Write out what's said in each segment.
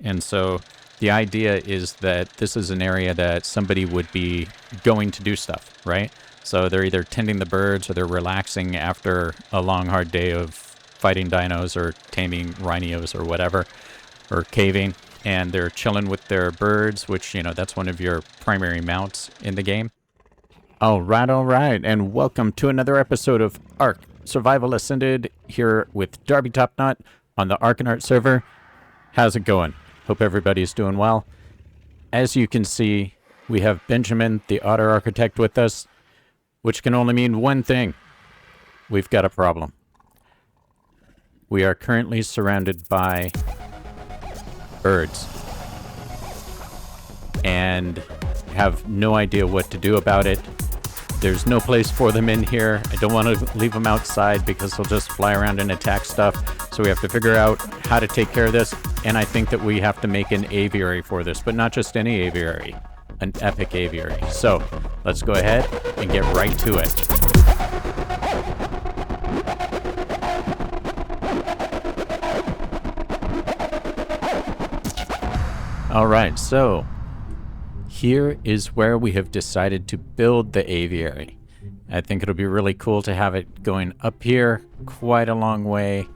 And so the idea is that this is an area that somebody would be going to do stuff, right? So they're either tending the birds or they're relaxing after a long, hard day of fighting dinos or taming rhinos or whatever, or caving. And they're chilling with their birds, which, you know, that's one of your primary mounts in the game. All right, and welcome to another episode of ARK Survival Ascended here with Darby Topknot on the ARK server. How's it going? Hope everybody's doing well. As you can see, we have Benjamin, the Otter architect, with us, which can only mean one thing. We've got a problem. We are currently surrounded by birds and have no idea what to do about it. There's no place for them in here. I don't want to leave them outside because they'll just fly around and attack stuff. So we have to figure out how to take care of this. And I think that we have to make an aviary for this, but not just any aviary, an epic aviary. So let's go ahead and get right to it. All right, so here is where we have decided to build the aviary. I think it'll be really cool to have it going up here quite a long way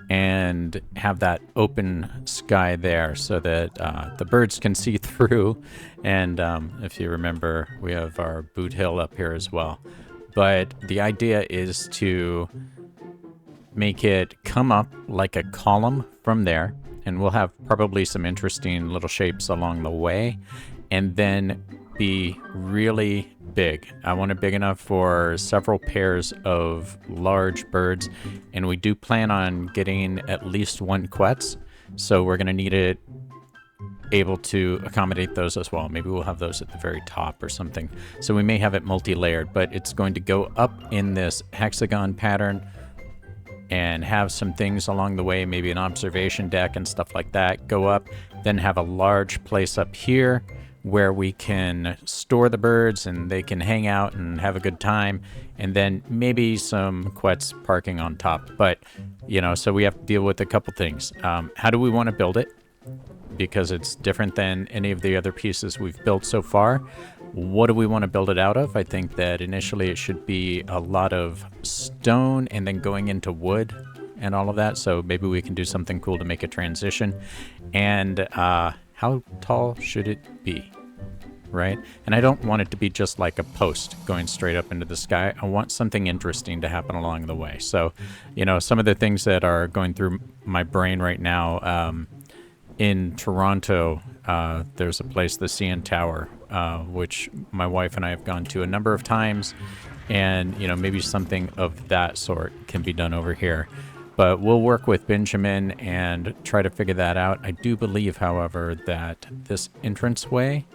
and have that open sky there so that the birds can see through. And if you remember, we have our boot hill up here as well. But the idea is to make it come up like a column from there. And we'll have probably some interesting little shapes along the way. And then be really big. I want it big enough for several pairs of large birds. And we do plan on getting at least one quetz. So we're going to need it able to accommodate those as well. Maybe we'll have those at the very top or something. So we may have it multi-layered, but it's going to go up in this hexagon pattern and have some things along the way, maybe an observation deck and stuff like that, go up, then have a large place up here where we can store the birds and they can hang out and have a good time, and then maybe some quets parking on top. But, you know, so we have to deal with a couple things. How do we want to build it? Because it's different than any of the other pieces we've built so far. What do we want to build it out of? I think that initially it should be a lot of stone and then going into wood and all of that. So maybe we can do something cool to make a transition. And how tall should it be? Right? And I don't want it to be just like a post going straight up into the sky. I want something interesting to happen along the way. So, you know, some of the things that are going through my brain right now, in Toronto, there's a place, the CN Tower, which my wife and I have gone to a number of times, and, you know, maybe something of that sort can be done over here. But we'll work with Benjamin and try to figure that out. I do believe, however, that this entranceway,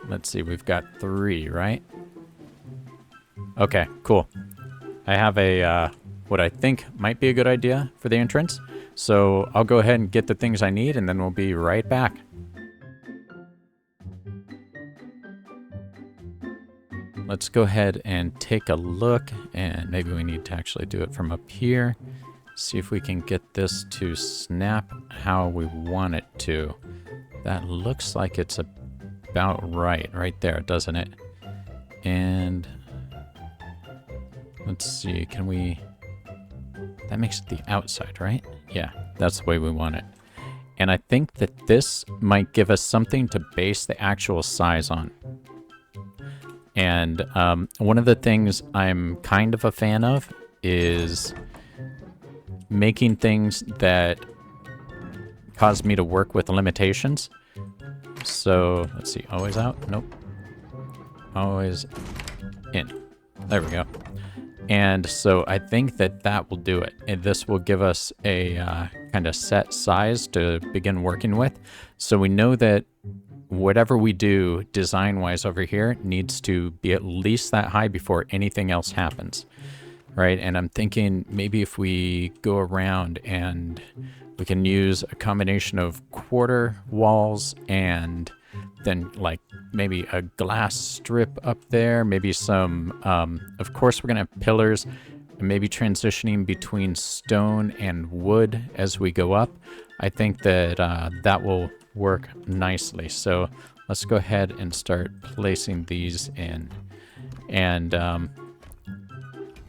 let's see, we've got 3, right? Okay, cool. I have a, what I think might be a good idea for the entrance. So I'll go ahead and get the things I need, and then we'll be right back. Let's go ahead and take a look, and maybe we need to actually do it from up here. See if we can get this to snap how we want it to. That looks like it's about right there, doesn't it? And let's see, can we... That makes it the outside, right? Yeah, that's the way we want it. And I think that this might give us something to base the actual size on. And one of the things I'm kind of a fan of is making things that cause me to work with limitations. So, let's see, always out? Nope. Always in. There we go. And so I think that that will do it. And this will give us a kind of set size to begin working with. So we know that whatever we do design-wise over here needs to be at least that high before anything else happens, right? And I'm thinking maybe if we go around and we can use a combination of quarter walls and then like maybe a glass strip up there, maybe some, of course we're gonna have pillars, and maybe transitioning between stone and wood as we go up. I think that that will work nicely. So let's go ahead and start placing these in. And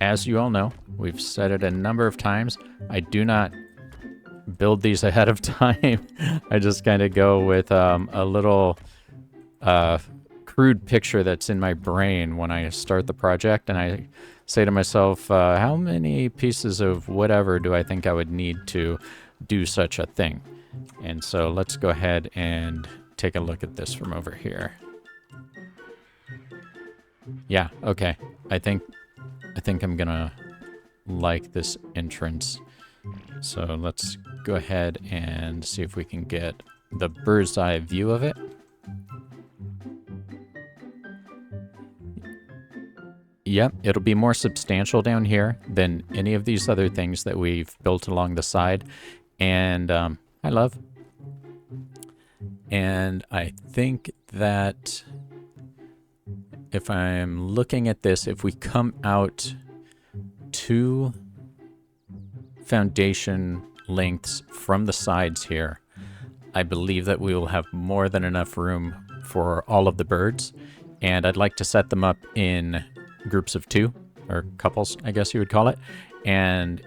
as you all know, we've said it a number of times, I do not build these ahead of time. I just kind of go with a little crude picture that's in my brain when I start the project, and I say to myself, how many pieces of whatever do I think I would need to do such a thing? And so let's go ahead and take a look at this from over here. Yeah, okay. I think I'm gonna like this entrance. So let's go ahead and see if we can get the bird's eye view of it. Yep, it'll be more substantial down here than any of these other things that we've built along the side. And hi, love. And I think that if I'm looking at this, if we come out 2 foundation lengths from the sides here, I believe that we will have more than enough room for all of the birds. And I'd like to set them up in groups of 2, or couples, I guess you would call it. And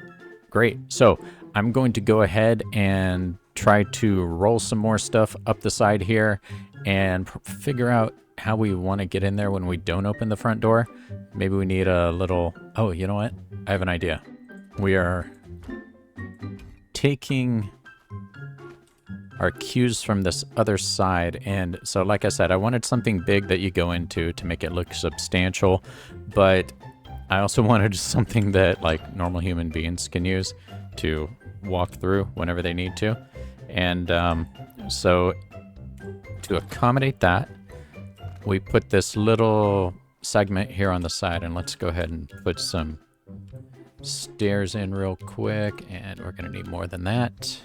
great. So I'm going to go ahead and try to roll some more stuff up the side here and figure out how we want to get in there when we don't open the front door. Maybe we need a little... Oh, you know what? I have an idea. We are taking our cues from this other side. And so, like I said, I wanted something big that you go into to make it look substantial, but I also wanted something that like normal human beings can use to walk through whenever they need to. And so to accommodate that, we put this little segment here on the side, and let's go ahead and put some stairs in real quick, and we're going to need more than that.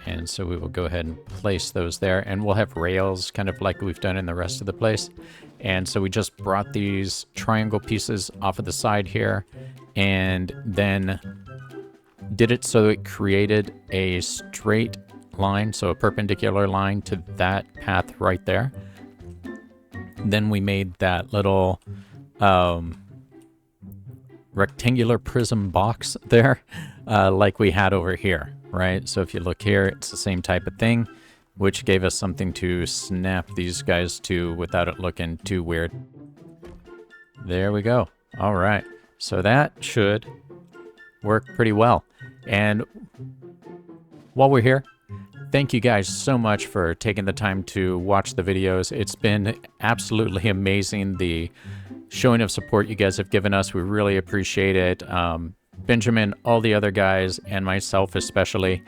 And so we will go ahead and place those there, and we'll have rails kind of like we've done in the rest of the place. And so we just brought these triangle pieces off of the side here, and then did it so it created a straight line, so a perpendicular line to that path right there. Then we made that little rectangular prism box there, like we had over here, right? So if you look here, it's the same type of thing, which gave us something to snap these guys to without it looking too weird. There we go. All right. So that should work pretty well. And while we're here, thank you guys so much for taking the time to watch the videos. It's been absolutely amazing, the showing of support you guys have given us. We really appreciate it. Benjamin, all the other guys, and myself especially.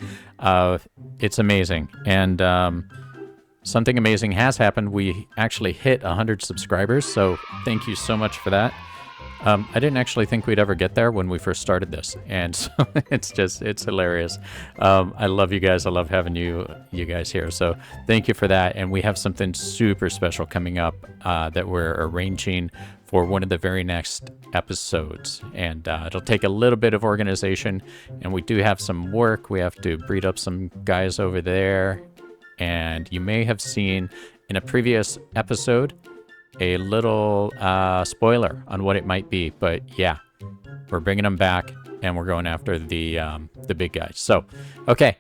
It's amazing. And something amazing has happened. We actually hit 100 subscribers, so thank you so much for that. I didn't actually think we'd ever get there when we first started this, and so it's hilarious. I love you guys. I love having you guys here, so thank you for that. And we have something super special coming up that we're arranging for one of the very next episodes, and it'll take a little bit of organization, and we do have some work. We have to breed up some guys over there, and you may have seen in a previous episode a little spoiler on what it might be, but yeah, we're bringing them back, and we're going after the big guys. So, okay,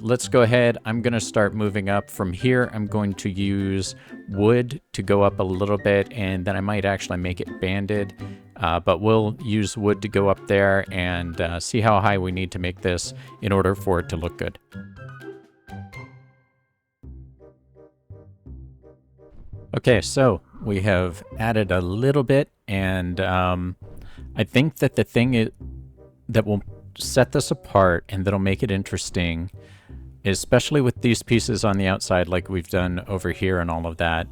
let's go ahead. I'm gonna start moving up from here. I'm going to use wood to go up a little bit, and then I might actually make it banded, but we'll use wood to go up there and see how high we need to make this in order for it to look good. Okay, so we have added a little bit, and I think that the thing that will set this apart and that'll make it interesting, especially with these pieces on the outside like we've done over here and all of that,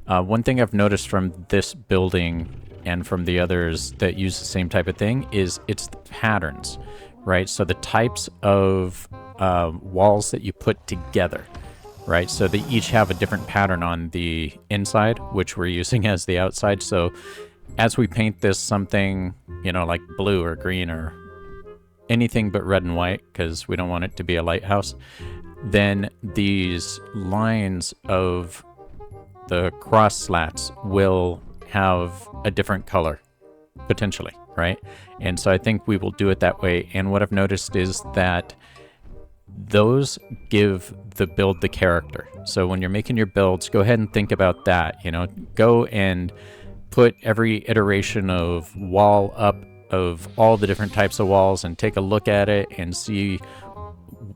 one thing I've noticed from this building and from the others that use the same type of thing is it's the patterns, right? So the types of walls that you put together. Right, so they each have a different pattern on the inside, which we're using as the outside. So as we paint this something, you know, like blue or green or anything but red and white because we don't want it to be a lighthouse, then these lines of the cross slats will have a different color, potentially, right? And so I think we will do it that way. And what I've noticed is that those give the build the character. So when you're making your builds, go ahead and think about that. You know, go and put every iteration of wall up of all the different types of walls and take a look at it and see,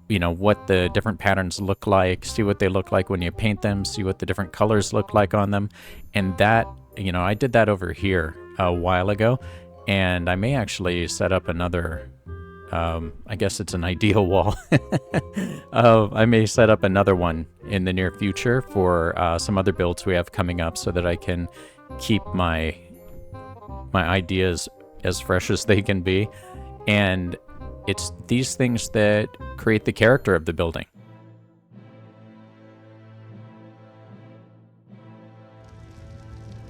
you know, what the different patterns look like, see what they look like when you paint them, see what the different colors look like on them. And that, you know, I did that over here a while ago, and I may actually set up another, I guess it's an ideal wall. I may set up another one in the near future for some other builds we have coming up so that I can keep my ideas as fresh as they can be. And it's these things that create the character of the building.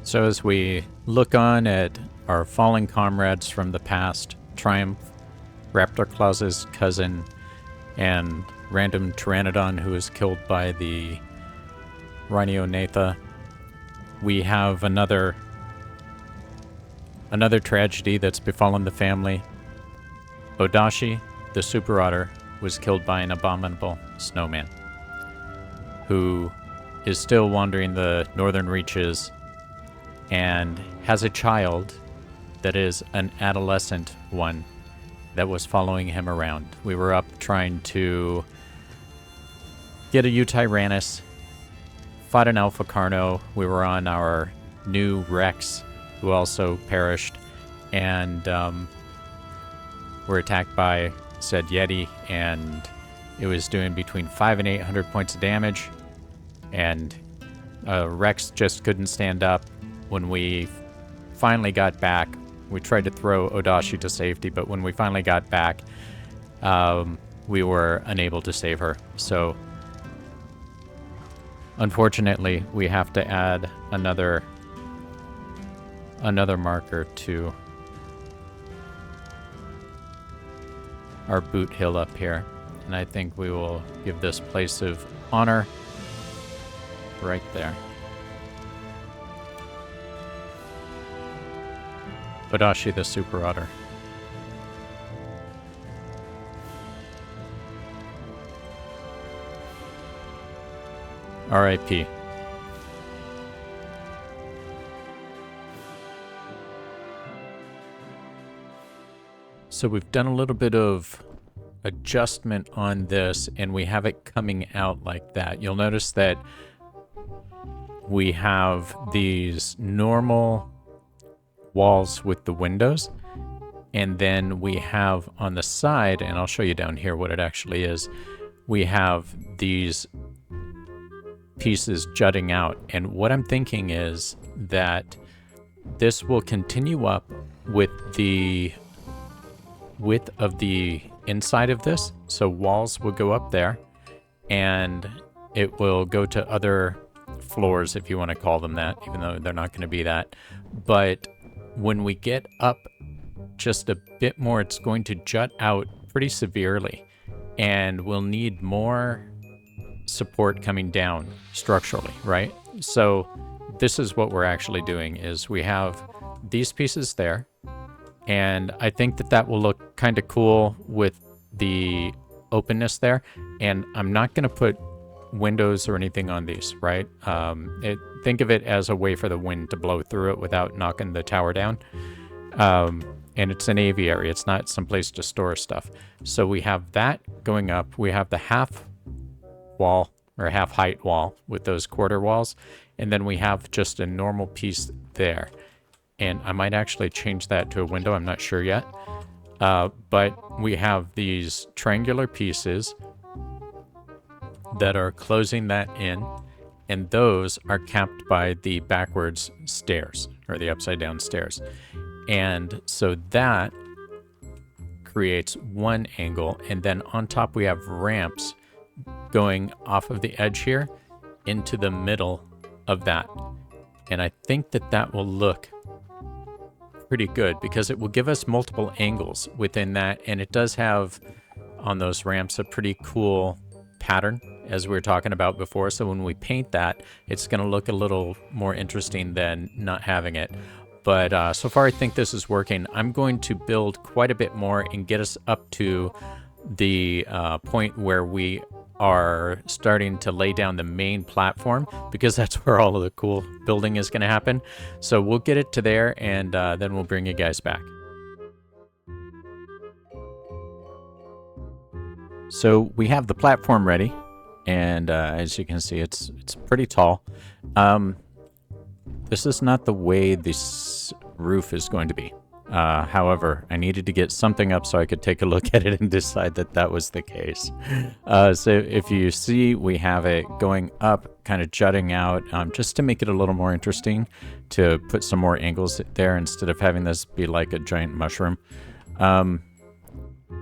So as we look on at our fallen comrades from the past, Triumph, Raptor Claus's cousin, and random Pteranodon who was killed by the Rhinonautha, we have another tragedy that's befallen the family. Odashi, the Super Otter, was killed by an abominable snowman who is still wandering the northern reaches and has a child that is an adolescent one that was following him around. We were up trying to get a Eutyrannus, fought an Alpha Carno. We were on our new Rex, who also perished, and were attacked by said Yeti, and it was doing between 500 and 800 points of damage, and Rex just couldn't stand up. When we finally got back, we tried to throw Odashi to safety, but when we finally got back, we were unable to save her. So unfortunately, we have to add another marker to our boot hill up here. And I think we will give this place of honor right there. Odashi the Super Otter. R.I.P. So we've done a little bit of adjustment on this, and we have it coming out like that. You'll notice that we have these normal walls with the windows, and then we have on the side, and I'll show you down here what it actually is, we have these pieces jutting out. And what I'm thinking is that this will continue up with the width of the inside of this, so walls will go up there, and it will go to other floors, if you want to call them that, even though they're not going to be that. But when we get up just a bit more, it's going to jut out pretty severely, and we'll need more support coming down structurally, right? So this is what we're actually doing, is we have these pieces there, and I think that that will look kind of cool with the openness there. And I'm not going to put windows or anything on these, right? Think of it as a way for the wind to blow through it without knocking the tower down. And it's an aviary. It's not some place to store stuff. So we have that going up. We have the half wall or half height wall with those quarter walls. And then we have just a normal piece there. And I might actually change that to a window. I'm not sure yet. But we have these triangular pieces that are closing that in, and those are capped by the backwards stairs, or the upside down stairs. And so that creates one angle, and then on top we have ramps going off of the edge here into the middle of that. And I think that that will look pretty good because it will give us multiple angles within that, and it does have on those ramps a pretty cool pattern, as we were talking about before. So when we paint that, it's going to look a little more interesting than not having it. But so far, I think this is working. I'm going to build quite a bit more and get us up to the point where we are starting to lay down the main platform, because that's where all of the cool building is going to happen. So we'll get it to there, and then we'll bring you guys back. So we have the platform ready, and as you can see, it's pretty tall. This is not the way this roof is going to be. However, I needed to get something up so I could take a look at it and decide that that was the case. So if you see, we have it going up, kind of jutting out, just to make it a little more interesting, to put some more angles there instead of having this be like a giant mushroom.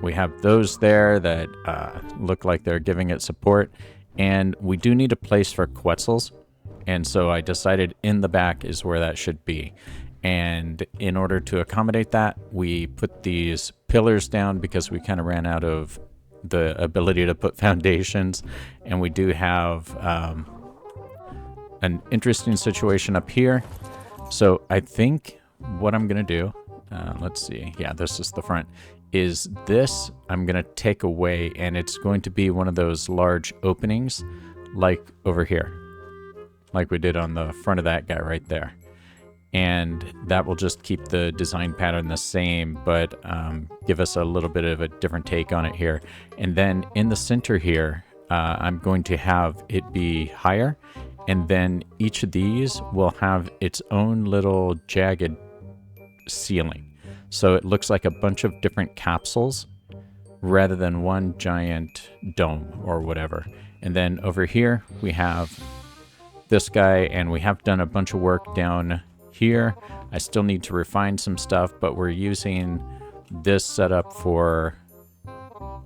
We have those there that look like they're giving it support, and we do need a place for Quetzals, and so I decided in the back is where that should be. And in order to accommodate that, we put these pillars down because we kind of ran out of the ability to put foundations, and we do have an interesting situation up here. So I think what I'm going to do, let's see, yeah, this is the front, is this I'm going to take away, and it's going to be one of those large openings like over here, like we did on the front of that guy right there. And that will just keep the design pattern the same, but give us a little bit of a different take on it here. And then in the center here, I'm going to have it be higher, and then each of these will have its own little jagged ceiling. So it looks like a bunch of different capsules rather than one giant dome or whatever. And then over here, we have this guy, and we have done a bunch of work down here. I still need to refine some stuff, but we're using this setup for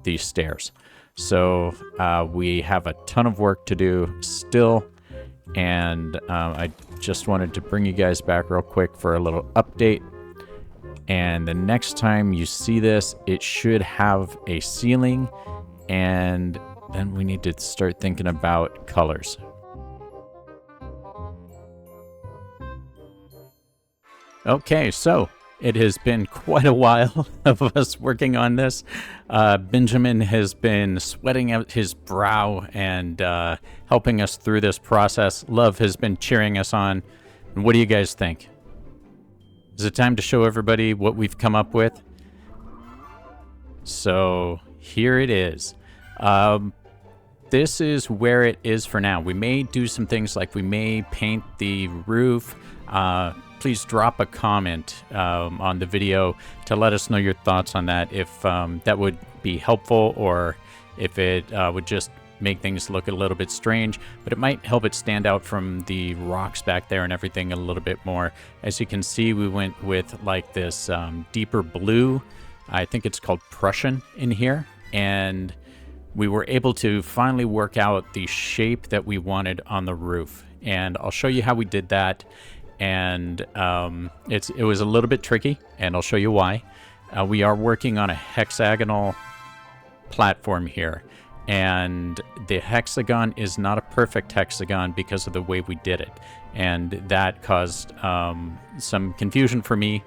these stairs. So we have a ton of work to do still, and I just wanted to bring you guys back real quick for a little update. And the next time you see this, it should have a ceiling, and then we need to start thinking about colors. Okay, so it has been quite a while of us working on this. Benjamin has been sweating out his brow and helping us through this process. Love has been cheering us on. And what do you guys think? Is it time to show everybody what we've come up with? So here it is. This is where it is for now. We may do some things like we may paint the roof. Please drop a comment on the video to let us know your thoughts on that, if that would be helpful, or if it would just make things look a little bit strange, but it might help it stand out from the rocks back there and everything a little bit more. As you can see, we went with like this deeper blue. I think it's called Prussian in here, and we were able to finally work out the shape that we wanted on the roof, and I'll show you how we did that. And it was a little bit tricky, and I'll show you why. We are working on a hexagonal platform here, and the hexagon is not a perfect hexagon because of the way we did it, and that caused some confusion for me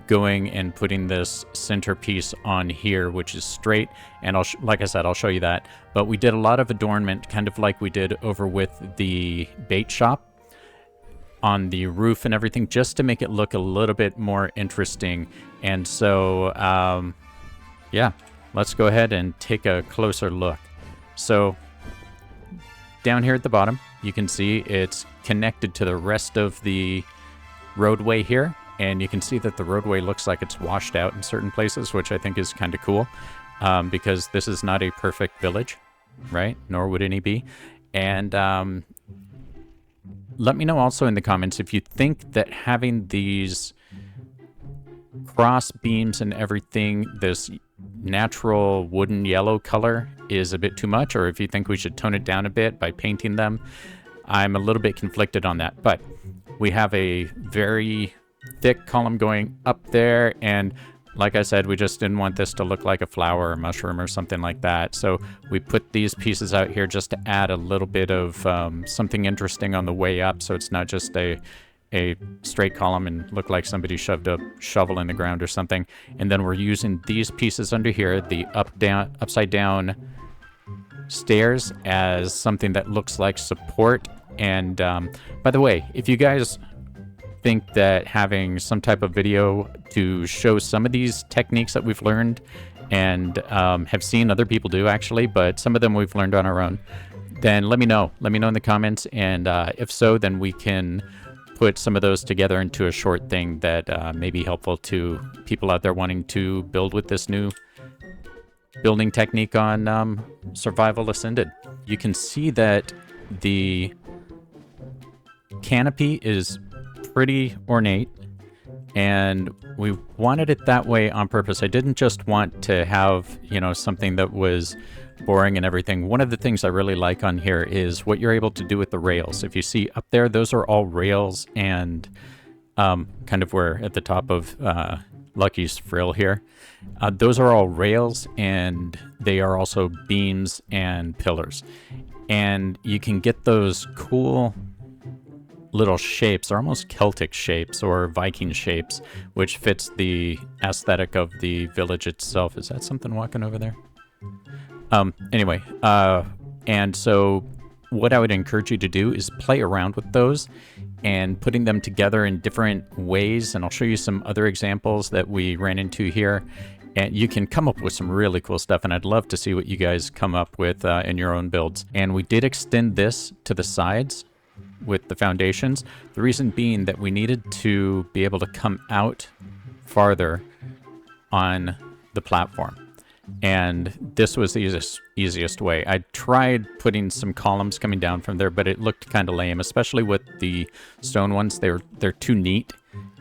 going and putting this centerpiece on here, which is straight, and like I said, I'll show you that. But we did a lot of adornment, kind of like we did over with the bait shop on the roof and everything, just to make it look a little bit more interesting. And so yeah, let's go ahead and take a closer look. So down here at the bottom, you can see it's connected to the rest of the roadway here, and you can see that the roadway looks like it's washed out in certain places, which I think is kind of cool, because this is not a perfect village, right? Nor would any be. And let me know also in the comments if you think that having these cross beams and everything, this natural wooden yellow color, is a bit too much, or if you think we should tone it down a bit by painting them. I'm a little bit conflicted on that, but we have a very thick column going up there, and like I said, we just didn't want this to look like a flower or mushroom or something like that. So we put these pieces out here just to add a little bit of something interesting on the way up, so it's not just a straight column and look like somebody shoved a shovel in the ground or something. And then we're using these pieces under here, the upside down stairs, as something that looks like support. And by the way, if you guys think that having some type of video to show some of these techniques that we've learned and have seen other people do actually, but some of them we've learned on our own, then let me know. Let me know in the comments, and if so, then we can put some of those together into a short thing that may be helpful to people out there wanting to build with this new building technique on Survival Ascended. You can see that the canopy is pretty ornate, and we wanted it that way on purpose. I didn't just want to have, you know, something that was boring and everything. One of the things I really like on here is what you're able to do with the rails. If you see up there, those are all rails, and kind of where at the top of Lucky's frill here, those are all rails, and they are also beams and pillars. And you can get those cool little shapes, or almost Celtic shapes or Viking shapes, which fits the aesthetic of the village itself. Is that something walking over there? Anyway, and so what I would encourage you to do is play around with those and putting them together in different ways. And I'll show you some other examples that we ran into here. And you can come up with some really cool stuff, and I'd love to see what you guys come up with in your own builds. And we did extend this to the sides with the foundations. The reason being that we needed to be able to come out farther on the platform. And this was the easiest way. I tried putting some columns coming down from there, but it looked kind of lame, especially with the stone ones. They're too neat,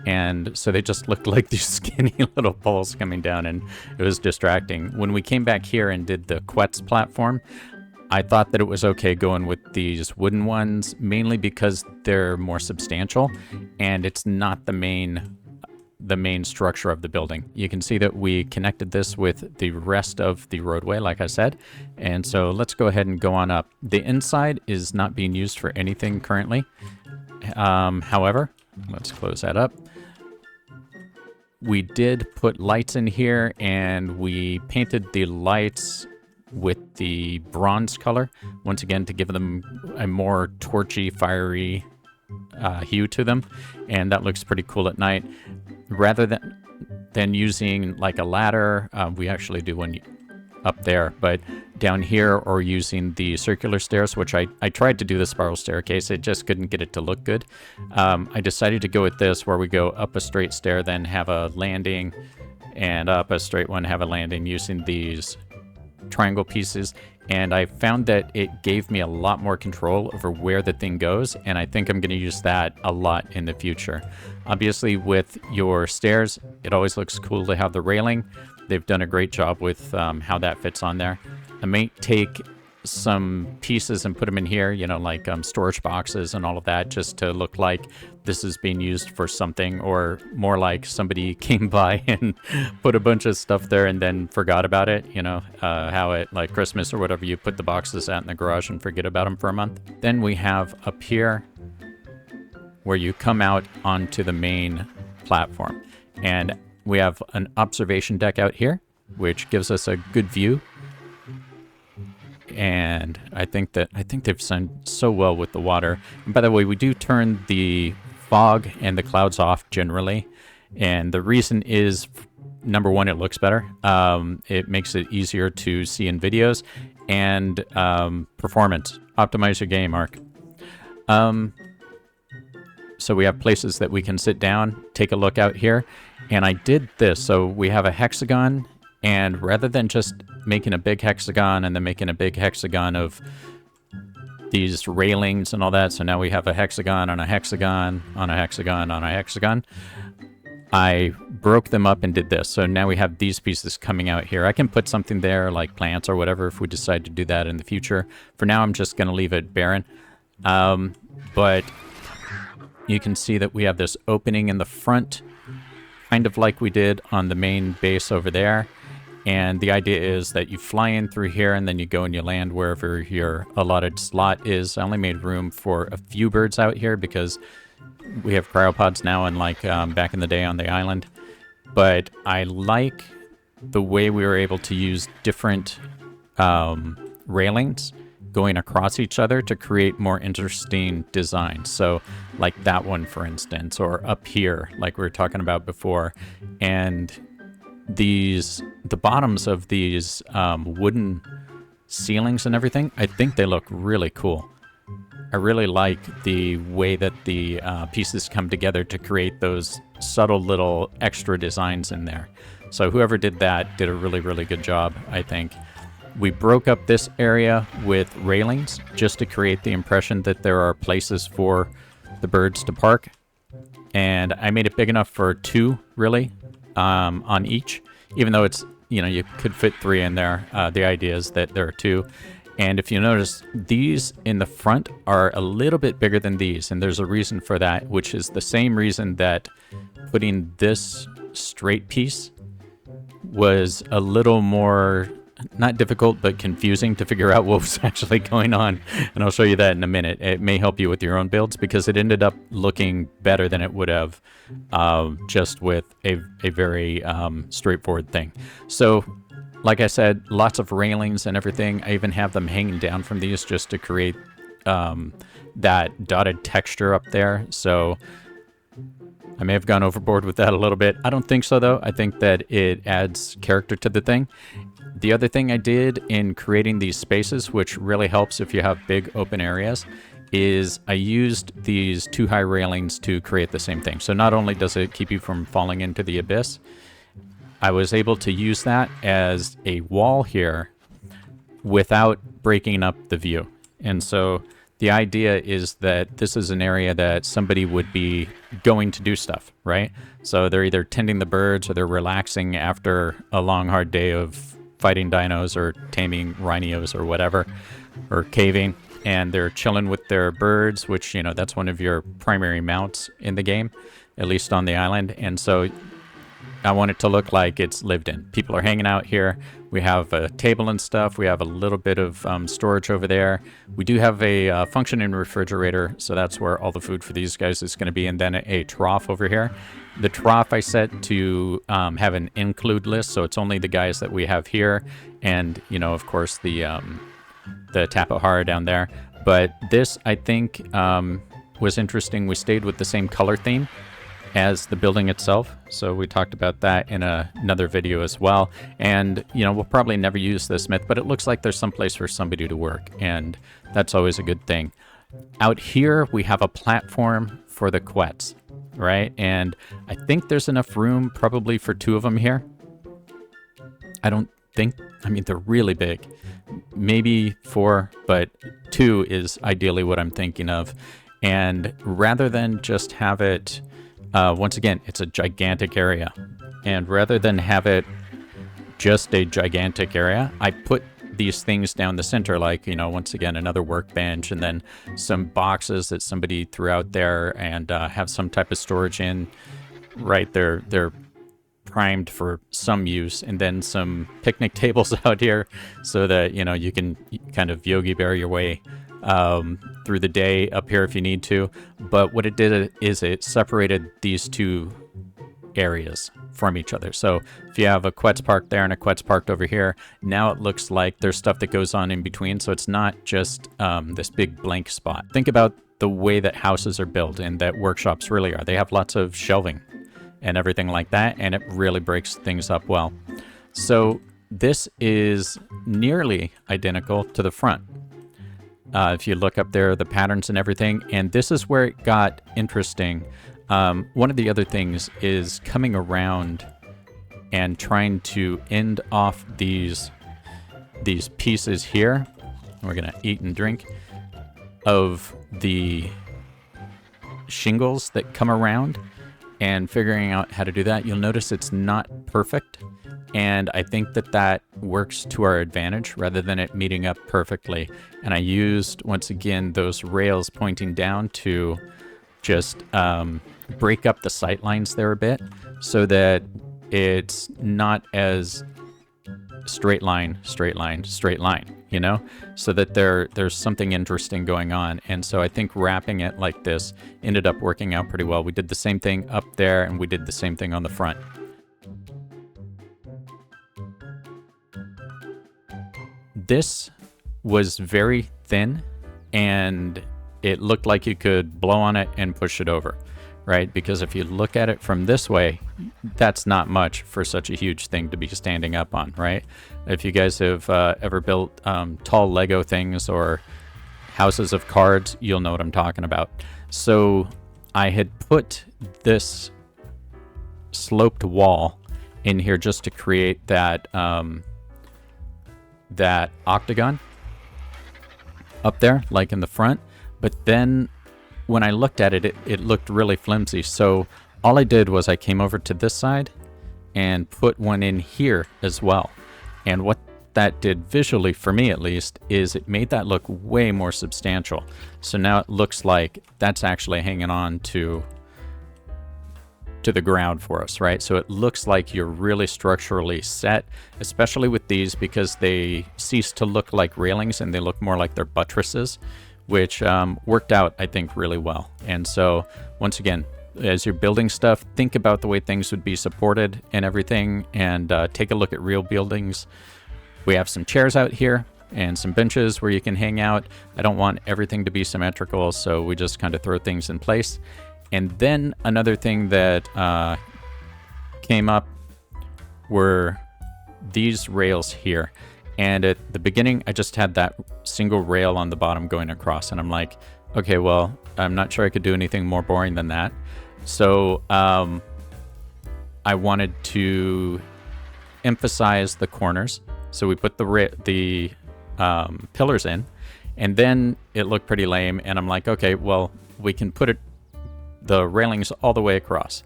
and so they just looked like these skinny little poles coming down, and it was distracting. When we came back here and did the Quetz platform, I thought that it was okay going with these wooden ones, mainly because they're more substantial, and it's not the main structure of the building. You can see that we connected this with the rest of the roadway, like I said. And so let's go ahead and go on up. The inside is not being used for anything currently. However, let's close that up. We did put lights in here, and we painted the lights with the bronze color, once again, to give them a more torchy, fiery hue to them. And that looks pretty cool at night. Rather than using like a ladder, we actually do one up there, but down here, or using the circular stairs, which I tried to do the spiral staircase, it just couldn't get it to look good. I decided to go with this, where we go up a straight stair, then have a landing, and up a straight one, have a landing, using these triangle pieces. And I found that it gave me a lot more control over where the thing goes, and I think I'm going to use that a lot in the future. Obviously, with your stairs, it always looks cool to have the railing. They've done a great job with how that fits on there. I may take some pieces and put them in here, you know, like storage boxes and all of that, just to look like this is being used for something, or more like somebody came by and put a bunch of stuff there and then forgot about it, you know, how it, like Christmas or whatever, you put the boxes out in the garage and forget about them for a month. Then we have up here where you come out onto the main platform, and we have an observation deck out here, which gives us a good view. And I think they've done so well with the water. And by the way, we do turn the fog and the clouds off generally, and the reason is, number one, it looks better. It makes it easier to see in videos, and performance. Optimize your game, ARK. So we have places that we can sit down, take a look out here, and I did this. So we have a hexagon, and rather than just making a big hexagon and then making a big hexagon of these railings and all that, so now we have a hexagon on a hexagon on a hexagon on a hexagon, I broke them up and did this. So now we have these pieces coming out here. I can put something there like plants or whatever if we decide to do that in the future. For now, I'm just going to leave it barren. But you can see that we have this opening in the front, kind of like we did on the main base over there. And the idea is that you fly in through here and then you go and you land wherever your allotted slot is. I only made room for a few birds out here because we have cryopods now, unlike back in the day on the island. But I like the way we were able to use different railings going across each other to create more interesting designs. So like that one, for instance, or up here, like we were talking about before. And the bottoms of these wooden ceilings and everything, I think they look really cool. I really like the way that the pieces come together to create those subtle little extra designs in there. So whoever did that did a really, really good job, I think. We broke up this area with railings just to create the impression that there are places for the birds to park. And I made it big enough for 2, really, on each, even though it's, you could fit 3 in there. The idea is that there are 2. And if you notice, these in the front are a little bit bigger than these, and there's a reason for that, which is the same reason that putting this straight piece was a little more, not difficult, but confusing to figure out what was actually going on. And I'll show you that in a minute. It may help you with your own builds because it ended up looking better than it would have just with a very straightforward thing. So, like I said, lots of railings and everything. I even have them hanging down from these just to create that dotted texture up there. So I may have gone overboard with that a little bit. I don't think so, though. I think that it adds character to the thing. The other thing I did in creating these spaces, which really helps if you have big open areas, is I used these 2 high railings to create the same thing. So not only does it keep you from falling into the abyss, I was able to use that as a wall here without breaking up the view. And so the idea is that this is an area that somebody would be going to do stuff, right? So they're either tending the birds or they're relaxing after a long, hard day of fighting dinos or taming rhinos or whatever, or caving, and they're chilling with their birds, which, that's one of your primary mounts in the game, at least on the island. And so I want it to look like it's lived in. People are hanging out here. We have a table and stuff. We have a little bit of storage over there. We do have a functioning refrigerator, so that's where all the food for these guys is going to be, and then a trough over here. The trough I set to have an include list, so it's only the guys that we have here, and, of course, the Tapahara down there. But this, I think, was interesting. We stayed with the same color theme as the building itself, so we talked about that in another video as well. And we'll probably never use this myth, but it looks like there's some place for somebody to work, and that's always a good thing. Out here we have a platform for the quets, right? And I think there's enough room probably for 2 of them here. I mean, they're really big, maybe 4, but 2 is ideally what I'm thinking of. And rather than just have it, once again, it's a gigantic area. And rather than have it just a gigantic area, I put these things down the center, like, once again, another workbench, and then some boxes that somebody threw out there, and have some type of storage in. Right, they're primed for some use, and then some picnic tables out here so that, you can kind of Yogi Bear your way through the day up here if you need to. But what it did is it separated these 2 areas from each other. So if you have a Quet's parked there and a Quet's parked over here, now it looks like there's stuff that goes on in between, so it's not just this big blank spot. Think about the way that houses are built and that workshops really are. They have lots of shelving and everything like that, and it really breaks things up well. So this is nearly identical to the front. If you look up there, the patterns and everything, and this is where it got interesting. One of the other things is coming around and trying to end off these pieces here. We're gonna eat and drink of the shingles that come around, and figuring out how to do that. You'll notice it's not perfect, and I think that works to our advantage rather than it meeting up perfectly. And I used, once again, those rails pointing down to just break up the sight lines there a bit so that it's not as straight line, straight line, straight line, you know, so that there's something interesting going on. And so I think wrapping it like this ended up working out pretty well. We did the same thing up there, and we did the same thing on the front. This was very thin, and it looked like you could blow on it and push it over, right? Because if you look at it from this way, that's not much for such a huge thing to be standing up on, right? If you guys have ever built tall Lego things or houses of cards, you'll know what I'm talking about. So I had put this sloped wall in here just to create that that octagon up there, like in the front. But then when I looked at it, it looked really flimsy. So all I did was I came over to this side and put one in here as well. And what that did visually, for me at least, is it made that look way more substantial. So now it looks like that's actually hanging on to the ground for us, right? So it looks like you're really structurally set, especially with these, because they cease to look like railings and they look more like they're buttresses, which worked out, I think, really well. And so once again, as you're building stuff, think about the way things would be supported and everything, and take a look at real buildings. We have some chairs out here and some benches where you can hang out. I don't want everything to be symmetrical, so we just kind of throw things in place. And then another thing that came up were these rails here. And at the beginning, I just had that single rail on the bottom going across. And I'm like, okay, well, I'm not sure I could do anything more boring than that. So I wanted to emphasize the corners. So we put the pillars in. And then it looked pretty lame. And I'm like, okay, well, we can put the railings all the way across.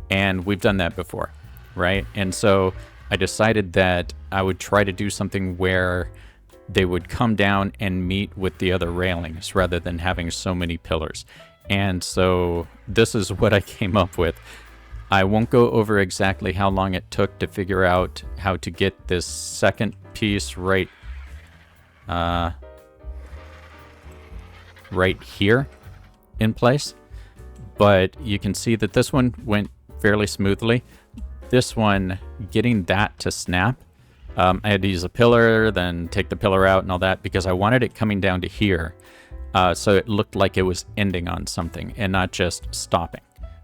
And we've done that before, right? And so I decided that I would try to do something where they would come down and meet with the other railings rather than having so many pillars. And so this is what I came up with. I won't go over exactly how long it took to figure out how to get this second piece right here in place. But you can see that this one went fairly smoothly. This one, getting that to snap, I had to use a pillar, then take the pillar out and all that, because I wanted it coming down to here. So it looked like it was ending on something and not just stopping,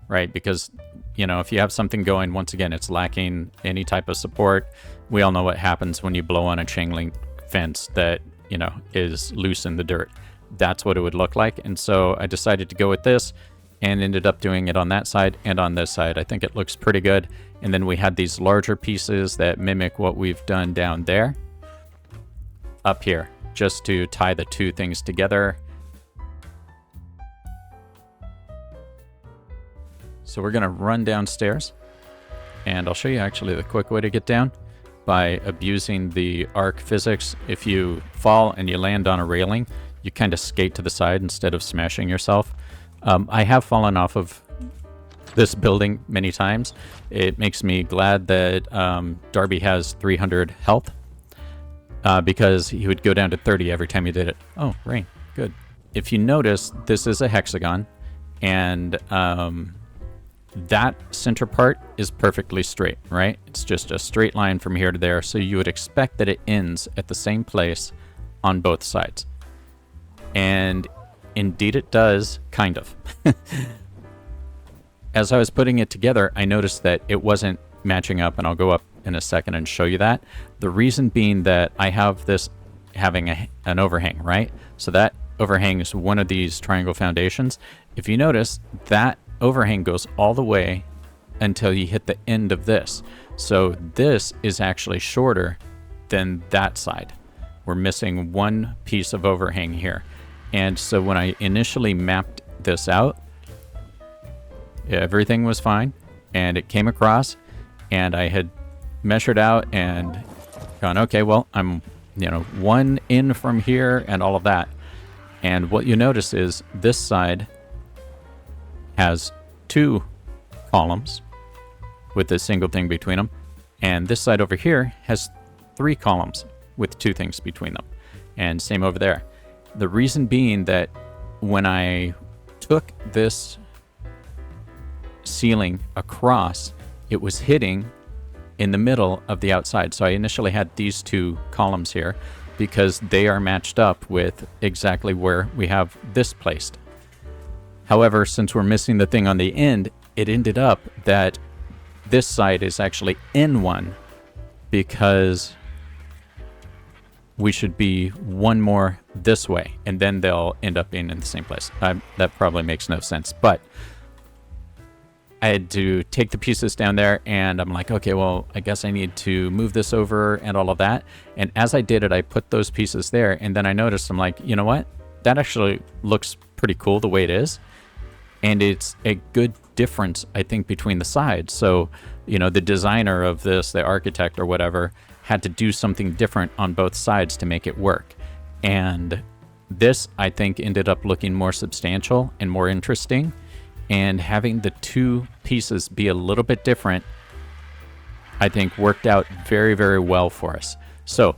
right? Because, you know, if you have something going, once again, it's lacking any type of support. We all know what happens when you blow on a chain link fence that, you know, is loose in the dirt. That's what it would look like. And so I decided to go with this, and ended up doing it on that side and on this side. I think it looks pretty good. And then we had these larger pieces that mimic what we've done down there up here, just to tie the two things together. So we're gonna run downstairs, and I'll show you actually the quick way to get down by abusing the ARK physics. If you fall and you land on a railing, you kind of skate to the side instead of smashing yourself. I have fallen off of this building many times. It makes me glad that Darby has 300 health, because he would go down to 30 every time you did it. Oh, rain. Good. If you notice, this is a hexagon, and that center part is perfectly straight, right? It's just a straight line from here to there, so you would expect that it ends at the same place on both sides. And indeed it does, kind of. As I was putting it together, I noticed that it wasn't matching up, and I'll go up in a second and show you that. The reason being that I have this having an overhang, right? So that overhang is one of these triangle foundations. If you notice, that overhang goes all the way until you hit the end of this. So this is actually shorter than that side. We're missing one piece of overhang here. And so when I initially mapped this out, everything was fine, and it came across, and I had measured out and gone, okay, well, I'm, you know, one in from here and all of that. And what you notice is this side has 2 columns with a single thing between them. And this side over here has 3 columns with 2 things between them. And same over there. The reason being that when I took this ceiling across, it was hitting in the middle of the outside. So I initially had these 2 columns here because they are matched up with exactly where we have this placed. However, since we're missing the thing on the end, it ended up that this side is actually N1 because we should be 1 more this way, and then they'll end up being in the same place. That probably makes no sense, but I had to take the pieces down there, and I'm like, okay, well, I guess I need to move this over and all of that. And as I did it, I put those pieces there, and then I noticed, I'm like, you know what? That actually looks pretty cool the way it is. And it's a good difference, I think, between the sides. So, you know, the designer of this, the architect or whatever, had to do something different on both sides to make it work. And this, I think, ended up looking more substantial and more interesting. And having the 2 pieces be a little bit different, I think, worked out very, very well for us. So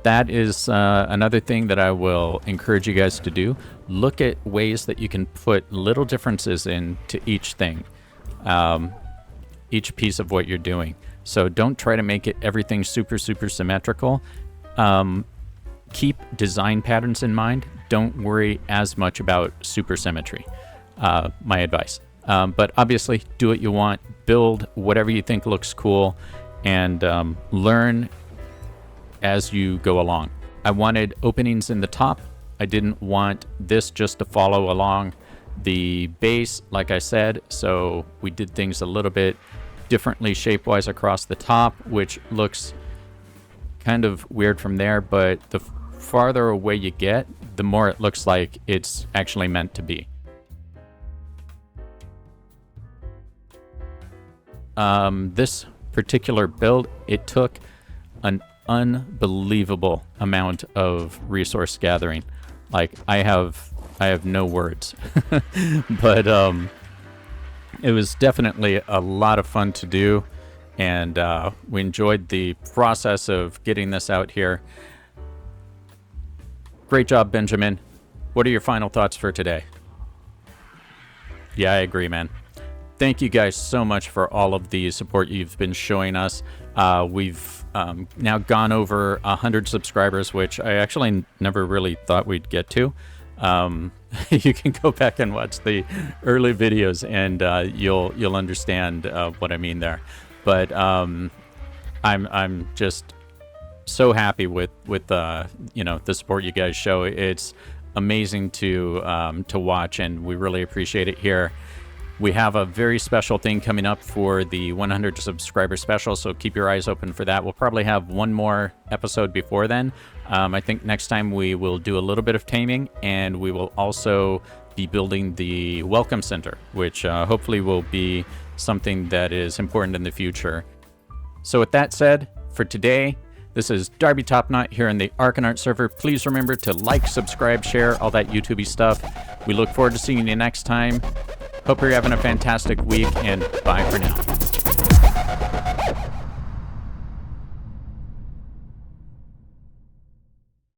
that is another thing that I will encourage you guys to do. Look at ways that you can put little differences into each thing, each piece of what you're doing. So don't try to make it everything super, super symmetrical. Keep design patterns in mind. Don't worry as much about super symmetry. My advice. But obviously, do what you want. Build whatever you think looks cool, and learn as you go along. I wanted openings in the top. I didn't want this just to follow along the base, like I said, so we did things a little bit differently shape-wise across the top, which looks kind of weird from there, but the farther away you get, the more it looks like it's actually meant to be. This particular build, it took an unbelievable amount of resource gathering. Like, I have no words. But it was definitely a lot of fun to do, and we enjoyed the process of getting this out here. Great job, Benjamin. What are your final thoughts for today? Yeah, I agree, man. Thank you guys so much for all of the support you've been showing us. We've now gone over 100 subscribers, which I actually never really thought we'd get to. You can go back and watch the early videos, and you'll understand what I mean there. But I'm just so happy with you know, the support you guys show. It's amazing to watch, and we really appreciate it here. We have a very special thing coming up for the 100 subscriber special, so keep your eyes open for that. We'll probably have one more episode before then. I think next time we will do a little bit of taming, and we will also be building the welcome center, which hopefully will be something that is important in the future. So with that said, for today, this is Darby Topknot here in the ARK server. Please remember to like, subscribe, share, all that YouTube-y stuff. We look forward to seeing you next time. Hope you're having a fantastic week, and bye for now.